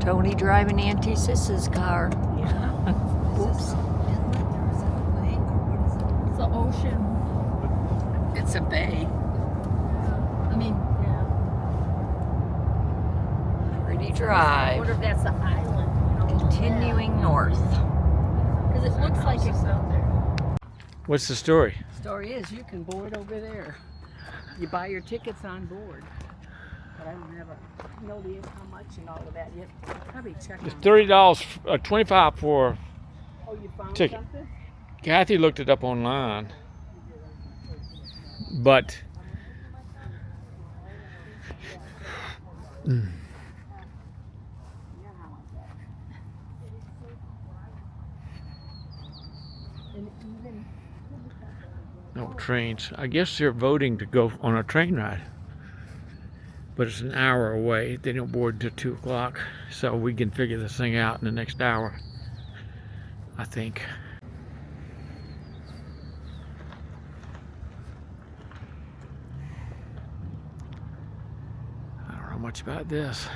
Tony driving Auntie Sis's car. Yeah. Oops. It's the ocean. It's a bay. I mean, yeah. Pretty I drive. wonder if that's the island. You know, Continuing north. Because it looks like it's out there. What's the story? Story is you can board over there. You buy your tickets on board. But I don't have no idea how much and all of that yet. I'll probably check It's on $30, $25 for Oh, you found ticket. something? Kathy looked it up online, but no trains. I guess they're voting to go on a train ride, but it's an hour away. They don't board until 2 o'clock, so we can figure this thing out in the next hour, I think. I don't know much about this.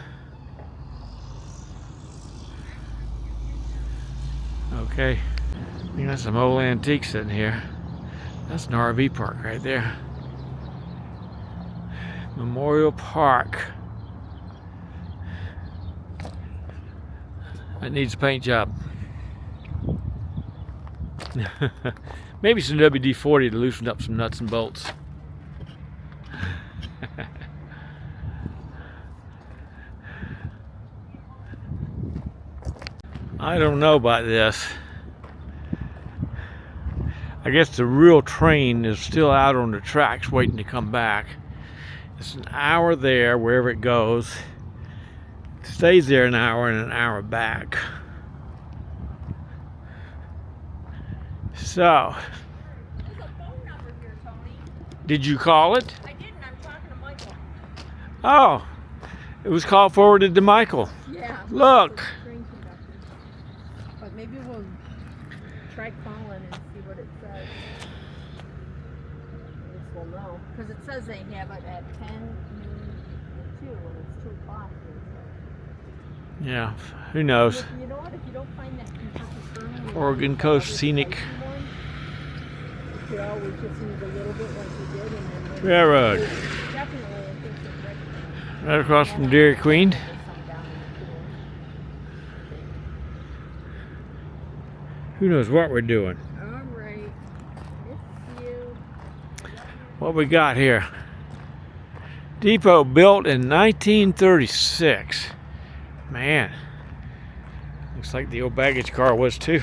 Okay, we got some old antiques in here. That's an RV park right there. Memorial Park. That needs a paint job. Maybe some WD-40 to loosen up some nuts and bolts. I don't know about this. I guess the real train is still out on the tracks waiting to come back. It's an hour there wherever it goes. It stays there an hour and an hour back. So, There's a phone number here, Tony. did you call it? I didn't. I'm talking to Michael. Oh, it was called forwarded to Michael. Yeah. Look. Train conductor. But maybe we'll try calling and see what it says. At least we'll know. Because it says they have it at 10, noon, and 2, and it's 2 o'clock here. Yeah, who knows? You know what? If you don't find that confirmed early, Oregon Coast Scenic you could always just use a little bit like you did, and then Railroad. definitely, I think it's Right across from Dairy Queen. Who knows what we're doing? All right. It's you. What we got here? Depot built in 1936. Man, looks like the old baggage car was too.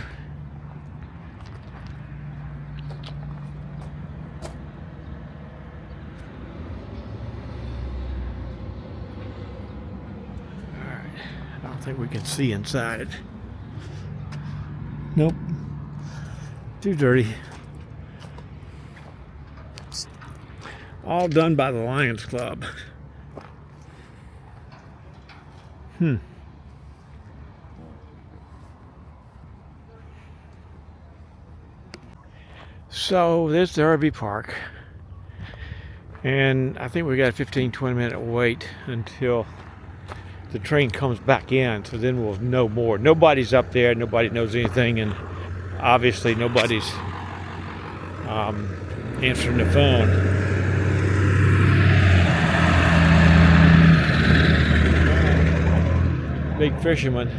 Alright, I don't think we can see inside it. Nope, too dirty. All done by the Lions Club. So there's the RV park, and I think we got a 15-20 minute wait until the train comes back in, so then we'll know more. Nobody's up there, nobody knows anything, and obviously nobody's answering the phone. Big fisherman.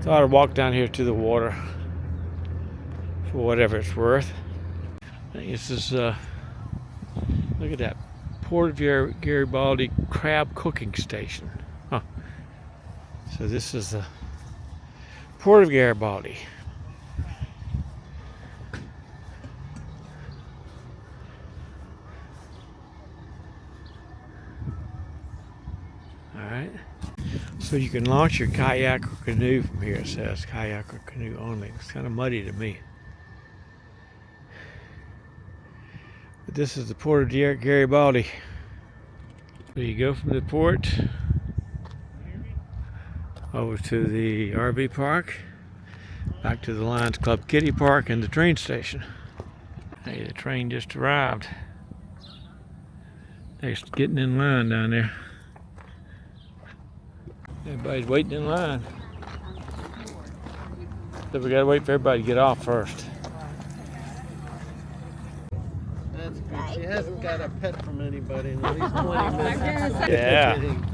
Thought I'd walk down here to the water for whatever it's worth. This is, look at that, Port of Garibaldi crab cooking station. Huh. So this is the Port of Garibaldi. Alright. So you can launch your kayak or canoe from here, it says. Kayak or canoe only. It's kind of muddy to me. But this is the Port of Garibaldi. So you go from the port over to the RV park, back to the Lions Club Kiddie Park and the train station. Hey, the train just arrived. They're getting in line down there. Everybody's waiting in line. So we gotta wait for everybody to get off first. That's good. She hasn't got a pet from anybody in at least 20 minutes. So Yeah. kidding.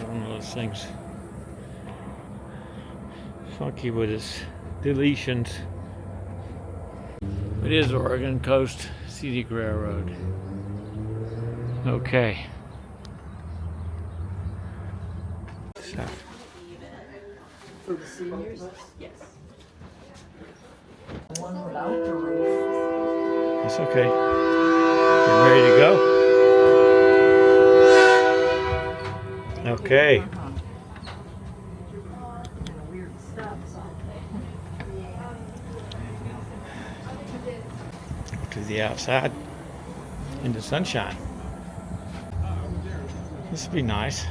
One of those things. Funky with its deletions. It is Oregon Coast Scenic Railroad. Okay. So, For the seniors, yes. One without the roof. it's okay. You ready to go? Okay. Weird stuff. To the outside in the sunshine. This would be nice.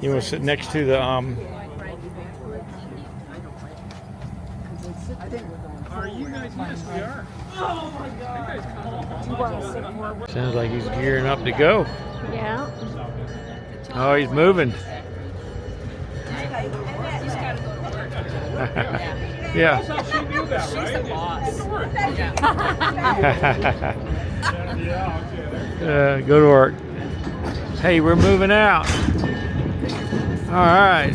You want to sit next to the Are you guys? Yes, we are. sounds like he's gearing up to go. Yeah. Oh, he's moving. Yeah. She's the boss. Go to work. Hey, we're moving out. All right.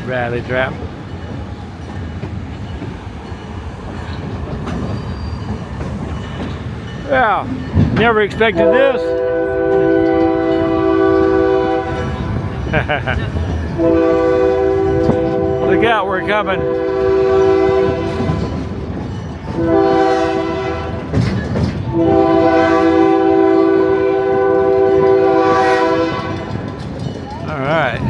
Rally trap. Yeah, never expected this. Look out, we're coming. All right.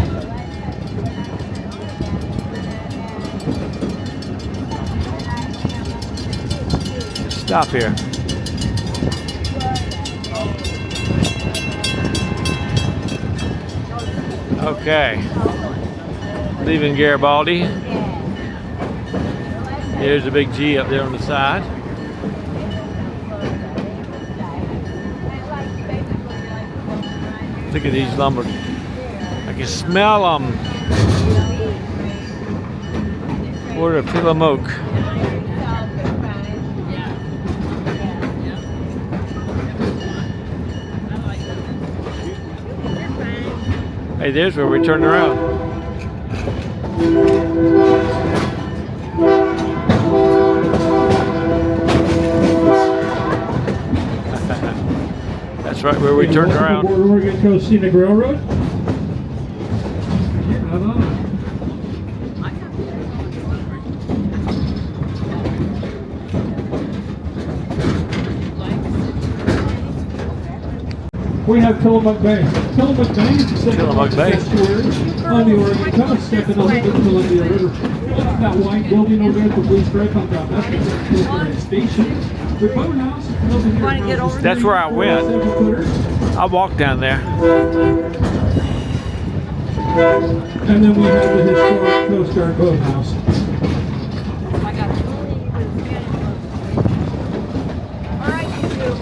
Stop here. Okay. Leaving Garibaldi. There's a big G up there on the side. Look at these lumber. I can smell them. What a Tillamook. Hey, there's where we turn around. That's right where we turned around. Oregon Coast Scenic Railroad. We have Tillamook Bay. Tillamook Bay is the second Tillamook Bay. largest estuary on the Oregon coast, second only to the Columbia River. That white building over there with the blue stripe on top, that's the Tillamook Station. The boathouse over here. Want to get over That's where I went. 7-footers. I walked down there. And then we have the historic Coast Guard boathouse. I got it. All right, you two.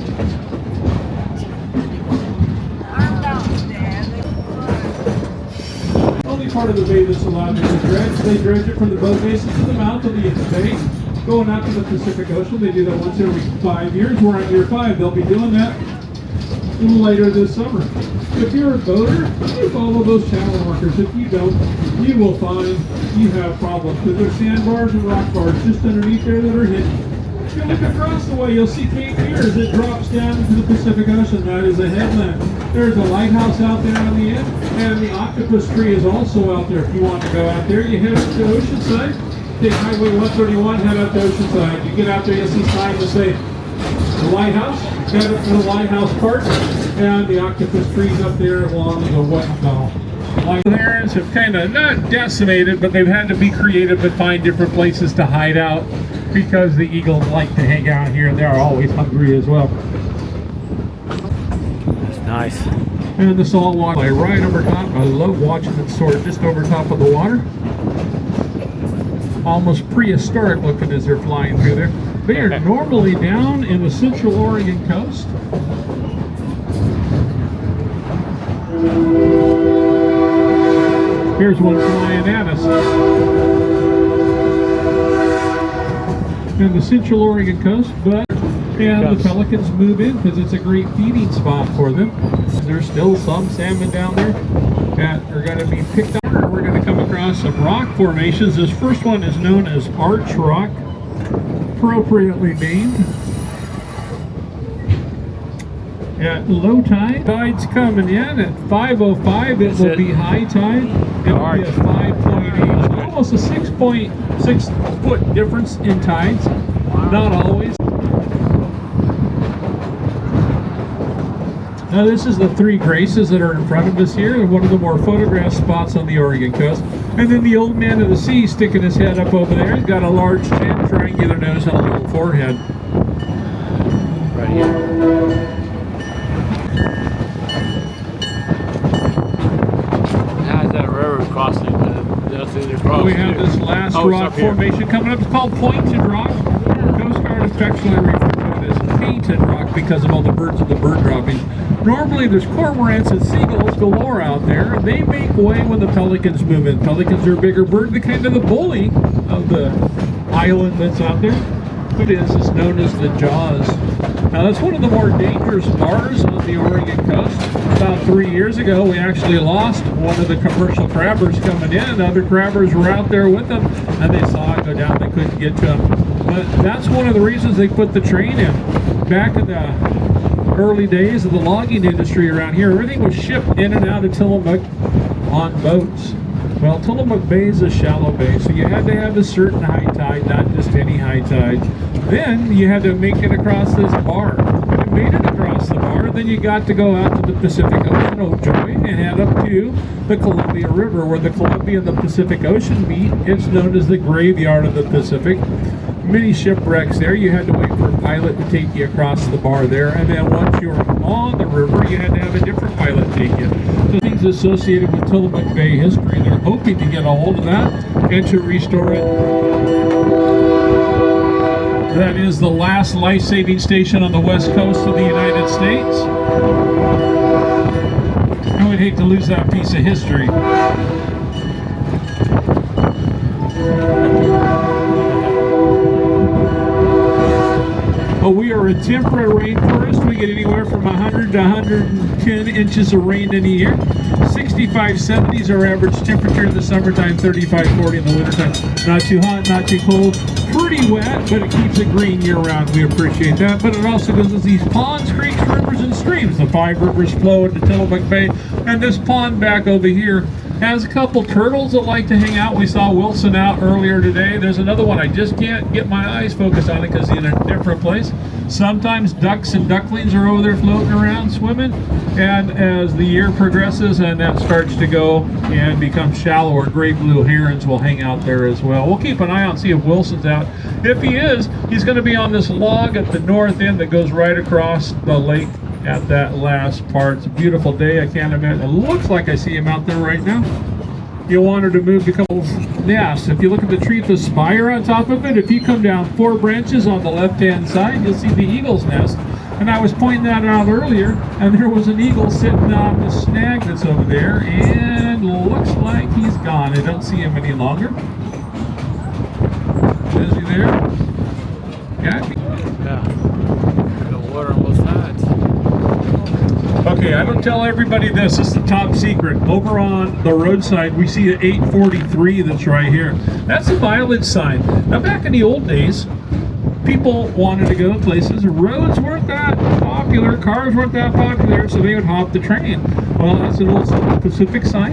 Arm down, Dad. Only part of the bay that's allowed to be dredged. They dredge it from the boat basin to the mouth of the bay, going out to the Pacific Ocean. They do that once every 5 years. We're on year 5. They'll be doing that a little later this summer. If you're a boater, you follow those channel markers. If you don't, you will find you have problems because there's sandbars and rock bars just underneath there that are hidden. you look across the way, you'll see Cape Fear as it drops down into the Pacific Ocean. That is a headland. There's a lighthouse out there on the end, and the octopus tree is also out there. If you want to go out there, you head up to Oceanside, take Highway 131, head up to Oceanside. You get out there, you'll see signs that say the lighthouse, head up to the lighthouse park, and the octopus trees up there along the wet tunnel. Herons have kind of not decimated, but they've had to be creative and find different places to hide out because the eagles like to hang out here and they're always hungry as well. That's nice. And the saltwater right over top. I love watching it soar just over top of the water. Almost prehistoric looking as they're flying through there. They are normally down in the central Oregon coast. Here's one flying at us. And the central Oregon coast, and the pelicans move in because it's a great feeding spot for them. There's still some salmon down there that are going to be picked up. We're going to come across some rock formations. This first one is known as Arch Rock, appropriately named. At low tide, tide's coming in at 5:05. It will be high tide. It will be a 5.8, almost a 6.6 foot difference in tides. Not always. Now this is the Three Graces that are in front of us here, one of the more photographed spots on the Oregon coast. And then the old man of the sea sticking his head up over there. He's got a large chin, triangular nose, and a little forehead. Right here. How's that river crossing? We have this last rock formation coming up. It's called Pointed Rock. Coast Guard affectionately refer to it as Painted Rock because of all the birds of the bird droppings. Normally there's cormorants and seagulls galore out there, and they make way when the pelicans move in. Pelicans are a bigger bird, the kind of the bully of the island that's out there. It is known as the Jaws. Now that's one of the more dangerous bars on the Oregon coast. About 3 years ago, we actually lost one of the commercial crabbers coming in. Other crabbers were out there with them, and they saw it go down. They couldn't get to them. But that's one of the reasons they put the train in. Back in the early days of the logging industry around here, everything was shipped in and out of Tillamook on boats. Well, Tillamook Bay is a shallow bay, so you had to have a certain high tide, not just any high tide. Then you had to make it across this bar. You made it across the bar, then you got to go out to the Pacific Ocean, oh joy, and head up to the Columbia River, where the Columbia and the Pacific Ocean meet. It's known as the graveyard of the Pacific. Many shipwrecks there. You had to wait for a pilot to take you across the bar there, and then once you were on the river, you had to have a different pilot take you. So things associated with Tillamook Bay history, they're hoping to get a hold of that and to restore it. That is the last life-saving station on the west coast of the United States. I would hate to lose that piece of history. But we are a temperate rainforest. We get anywhere from 100 to 110 inches of rain in a year. 65, 70 is our average temperature in the summertime, 35, 40 in the wintertime. Not too hot, not too cold. Pretty wet, but it keeps it green year-round. We appreciate that. But it also gives us these ponds, creeks, rivers, and streams. The 5 rivers flow into Tillamook Bay, and this pond back over here has a couple turtles that like to hang out. We saw Wilson out earlier today. There's another one. I just can't get my eyes focused on it because he's in a different place. Sometimes ducks and ducklings are over there floating around swimming, and as the year progresses and that starts to go and become shallower, gray blue herons will hang out there as well. We'll keep an eye out and see if Wilson's out. If he is, he's going to be on this log at the north end that goes right across the lake at that last part. It's a beautiful day. I can't imagine. It looks like I see him out there right now. You'll want her to move to couple nests. If you look at the tree with the spire on top of it, if you come down 4 branches on the left-hand side, you'll see the eagle's nest. And I was pointing that out earlier, and there was an eagle sitting on the snag that's over there, and looks like he's gone. I don't see him any longer. Is he there? Yeah. The water on both sides. Okay, I don't tell everybody this. This is the top secret. Over on the roadside, we see an 843 that's right here. That's a mileage sign. Now, back in the old days, people wanted to go to places. Roads weren't that popular, cars weren't that popular, so they would hop the train. Well, that's an old Pacific sign,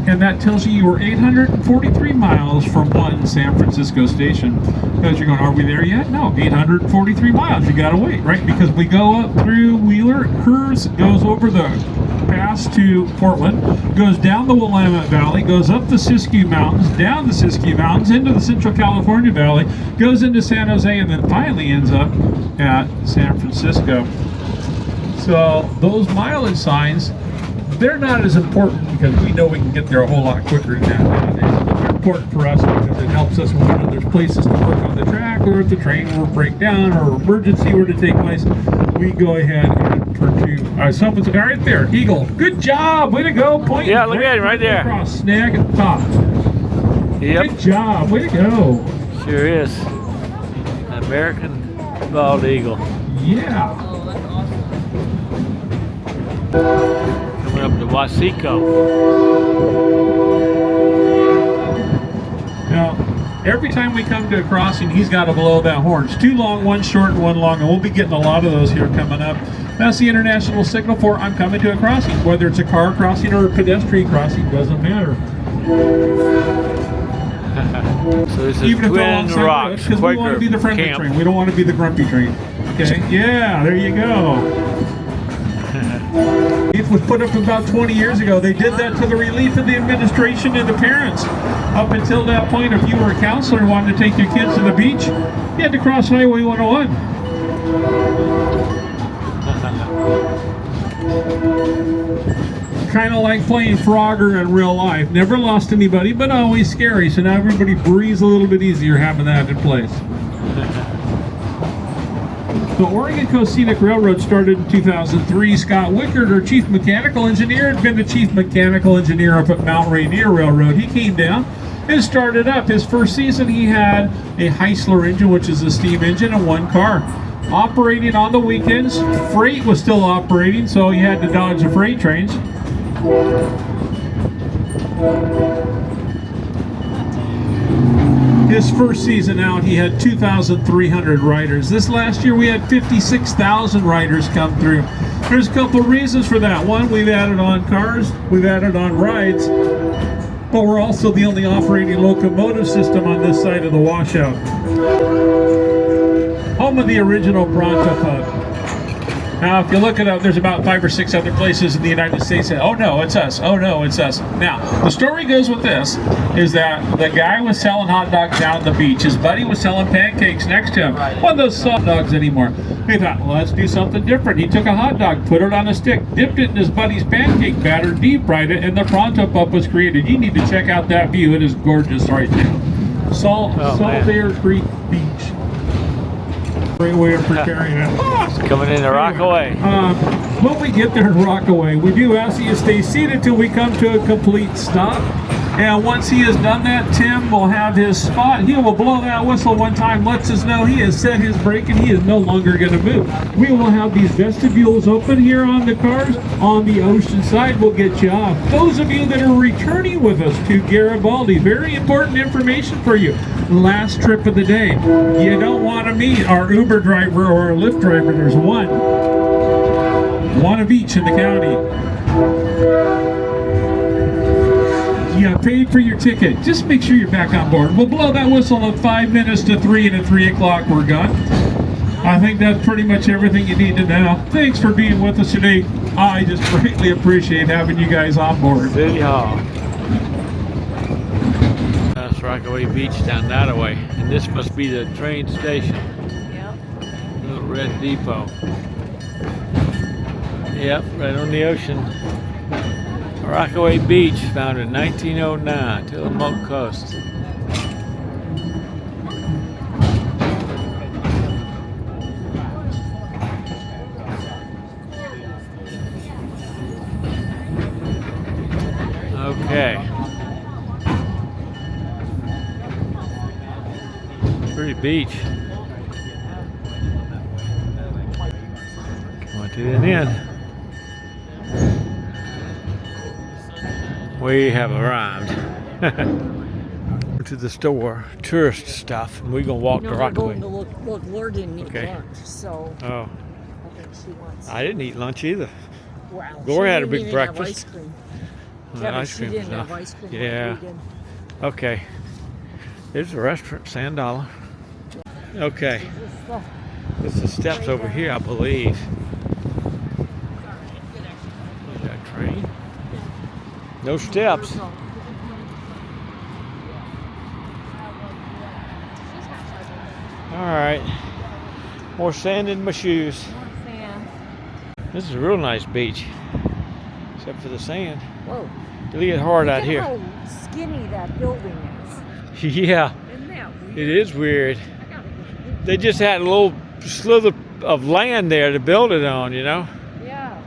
and that tells you were 843 miles from one San Francisco station. Because you're going, are we there yet? No, 843 miles. You gotta wait, right? Because we go up through Wheeler, Hers goes over the pass to Portland, goes down the Willamette Valley, goes up the Siskiyou Mountains, down the Siskiyou Mountains, into the Central California Valley, goes into San Jose, and then finally ends up at San Francisco. So those mileage signs, they're not as important because we know we can get there a whole lot quicker than that nowadays. But they're important for us because it helps us when there's places to work on the track, or if the train were to break down or emergency were to take place, we go ahead and turn to someone's right there. Eagle, good job, way to go. Point. Yeah, look at him right there. Across, snag at the top. Yep. Good job, way to go. Sure is. American bald eagle. Yeah. Coming up to Waseco. Now, every time we come to a crossing, he's got to blow that horn. It's two long, one short, and one long, and we'll be getting a lot of those here coming up. That's the international signal for I'm coming to a crossing. Whether it's a car crossing or a pedestrian crossing, doesn't matter. So this is Even if they're Twin alongside Rocks because we want to be the friendly Camp. train. We don't want to be the grumpy train. Okay? Yeah, there you go. It was put up about 20 years ago. They did that to the relief of the administration and the parents. Up until that point, if you were a counselor and wanted to take your kids to the beach, you had to cross Highway 101. Kind of like playing Frogger in real life. Never lost anybody, but always scary. So now everybody breathes a little bit easier having that in place. The Oregon Coast Scenic Railroad started in 2003. Scott Wickard, our chief mechanical engineer, had been the chief mechanical engineer up at Mount Rainier Railroad. He came down and started up. His first season, he had a Heisler engine, which is a steam engine, and one car. Operating on the weekends. Freight was still operating, so he had to dodge the freight trains. His first season out, he had 2,300 riders. This last year, we had 56,000 riders come through. There's a couple of reasons for that. One, we've added on cars, we've added on rides, but we're also the only operating locomotive system on this side of the washout. Home of the original Bronto Pub. Now, if you look it up, there's about 5 or 6 other places in the United States that, oh no, it's us, oh no, it's us. Now, the story goes with this, is that the guy was selling hot dogs down at the beach. His buddy was selling pancakes next to him. One of those soft dogs anymore. He thought, well, let's do something different. He took a hot dog, put it on a stick, dipped it in his buddy's pancake batter, deep fried it, and the Pronto Pup was created. You need to check out that view. It is gorgeous right now. Salt Air Creek Beach. Great way of preparing it. Coming in to Rockaway. When we get there in Rockaway, we do ask you to stay seated till we come to a complete stop. And once he has done that, Tim will have his spot. He will blow that whistle one time, lets us know he has set his brake and he is no longer going to move. We will have these vestibules open here on the cars. On the ocean side, we'll get you off. Those of you that are returning with us to Garibaldi, very important information for you. Last trip of the day. You don't want to meet our Uber driver or our Lyft driver. There's one. One of each in the county. You paid for your ticket. Just make sure you're back on board. We'll blow that whistle in 5 minutes to 3, and at 3 o'clock we're gone. I think that's pretty much everything you need to know. Thanks for being with us today. I just greatly appreciate having you guys on board. City Hall. That's Rockaway Beach down that way. And this must be the train station. Yep. Little red depot. Yep, right on the ocean. Rockaway Beach, founded in 1909, Tillamook Coast. Okay. Pretty beach. Going to the end. We have arrived. to the store, tourist stuff, and we're gonna walk No, to we're Rockaway. going to look, Laura didn't eat Okay. lunch, so Oh, I think she wants. I didn't eat lunch either. Wow. Laura she had a didn't big even have breakfast. ice cream. Well, Yeah, but ice she cream didn't was have enough. ice cream. Yeah. Like we did. Okay. There's a restaurant, Sand Dollar. Okay. This is the- There's the steps over here, I believe. Is that a train? No steps. All right. More sand in my shoes. This is a real nice beach. Except for the sand. Whoa. Look at hard out Look here. at how skinny that building is. Yeah, Isn't that weird? it is weird. They just had a little slither of land there to build it on, you know? Yeah.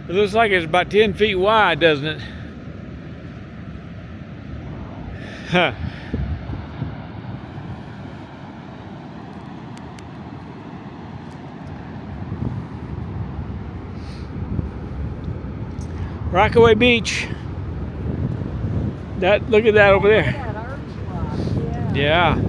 It looks like it's about 10 feet wide, doesn't it? Huh. Rockaway Beach. Look at that over there. That arch rock, Yeah.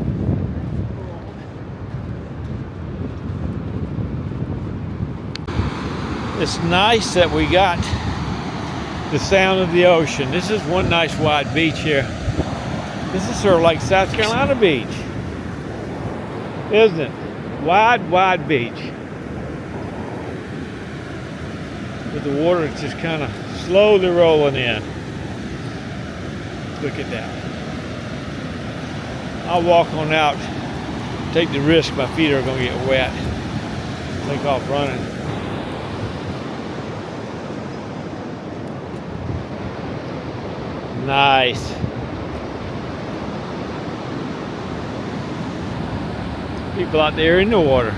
It's nice that we got the sound of the ocean. This is one nice wide beach here. This is sort of like South Carolina Beach, isn't it? Wide beach. With the water just kind of slowly rolling in. Look at that. I'll walk on out, take the risk my feet are going to get wet. Take off running. Nice. People out there in the water.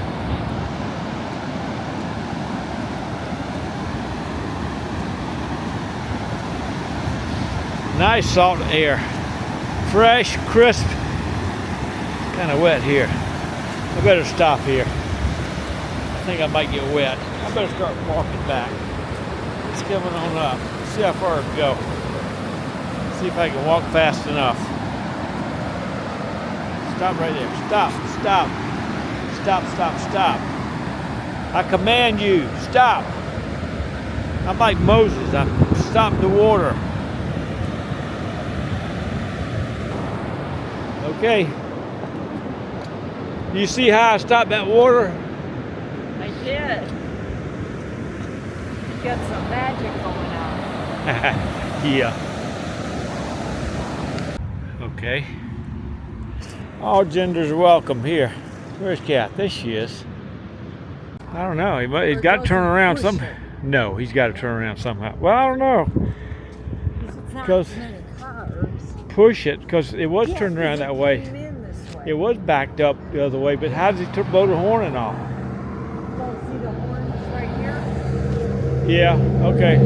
Nice salt air. Fresh, crisp. Kind of wet here. I better stop here. I think I might get wet. I better start walking back. It's coming on up. See how far it go. See if I can walk fast enough. Stop right there. Stop. Stop. I command you, stop. I'm like Moses. I'm stopping the water. Okay. You see how I stopped that water? I did. You got some magic going on. Yeah. Okay. All genders are welcome here. Where's Kat? There she is. I don't know. He's got to turn around somehow. No, he's got to turn around somehow. Well, I don't know. Because push it, because it was turned around that way. It was backed up the other way, but how does he blow the horn and all? Well, see the horns right here? Yeah, okay.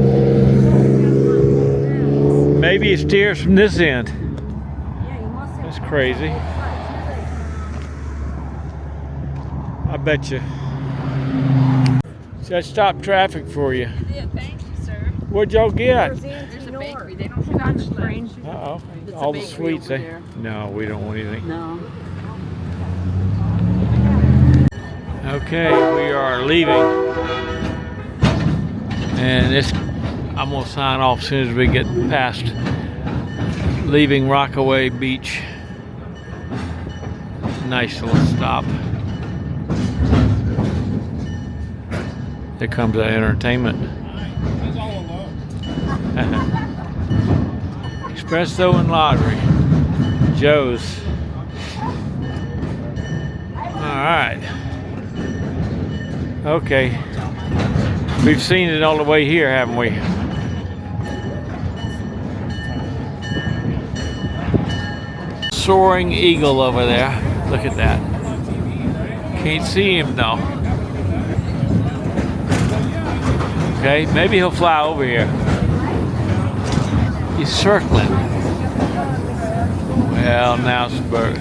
Maybe it steers from this end. Yeah, you must have. That's crazy. I bet you. So that stopped traffic for you. Yeah, thank you, sir. What'd y'all get? There's a bakery. They don't have much left. Uh-oh. It's a All the bakery sweets, over eh? there. No, we don't want anything. No. Okay, we are leaving. And I'm gonna sign off as soon as we get past leaving Rockaway Beach. Nice little stop. Here comes the entertainment. Espresso and lottery. Joe's. Alright. Okay. We've seen it all the way here, haven't we? Soaring eagle over there. Look at that. Can't see him though. Okay, maybe he'll fly over here. He's circling. Well, now it's bird.